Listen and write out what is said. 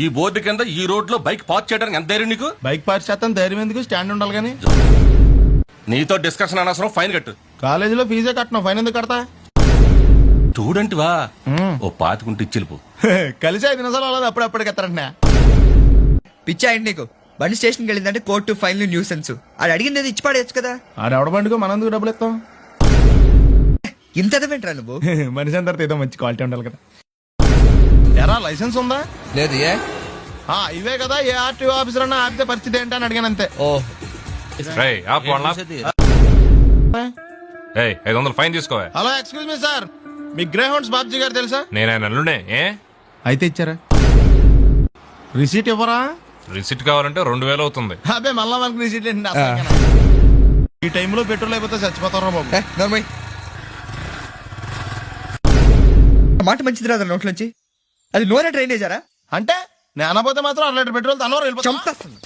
ఈ బోర్డు కింద ఈ రోడ్ లో బైక్ పార్క్ చేయడానికి ఎంత ధైర్యం నీకు? బైక్ పార్క్ చేస్తాను ధైర్యం ఎందుకు, స్టాండ్ ఉండాలి కానీ. నీతో డిస్కషన్ అనవసరం, ఫైన్ కట్టు. కాలేజీలో ఫీజే కట్టను, ఫైన్ ఎందుకు కడతా? స్టూడెంట్ వా, ఓ పాతికుంటే ఇచ్చిల్పు. కలిసి 5 నిమిషాలు అవ్వదు, అప్పుడప్పుడు ఎత్తారంటే. పిచ్చా అండి నీకు. బండి స్టేషన్కి వెళ్ళిందంటే కోర్టు, ఫైన్లు, న్యూసెన్స్. అది అడిగింది ఇచ్చి పడేయచ్చు కదా. ఆడెవడ బండికో మనందుకు డబ్బులు ఇస్తాం. ఇంత ఎదవేంట్రా నువ్వు? మనిషి అందరితో ఏదో మంచి క్వాలిటీ ఉండాలి కదా. ఎరా లైసెన్స్ ఉందా? లేదు. ఏ ఇవే కదా, ఏ ఆర్టీఓ ఆఫీసర్ అన్నా ఆపితే పరిస్థితి ఏంటి అని అడిగాను అంతే. ఓ 500 ఫైన్ తీసుకోవా. హలో, ఎక్స్క్యూజ్ మీ సార్, మీ గ్రే హౌండ్స్ బాబ్జీ గారు తెలుసా? నేను ఆయన అల్లుడే. అయితే ఇచ్చారా? రిసీట్ ఇవ్వరా? రిసిట్ కావాలంటే 2000 అవుతుంది. అబ్బే మళ్ళా మనకు రిసీట్ ఏంటి? ఈ టైంలో పెట్రోల్ అయిపోతే చచ్చిపోతారా బాబు. నార్మల్ మాట మంచిది రాదా నోట్లోంచి? అది నూనె డ్రైనేజారా? అంటే నేను అనబోతే మాత్రం 1 లీటర్ పెట్రోల్ తనవారు వెళ్ళిపోతాం. చంపేస్తుంది.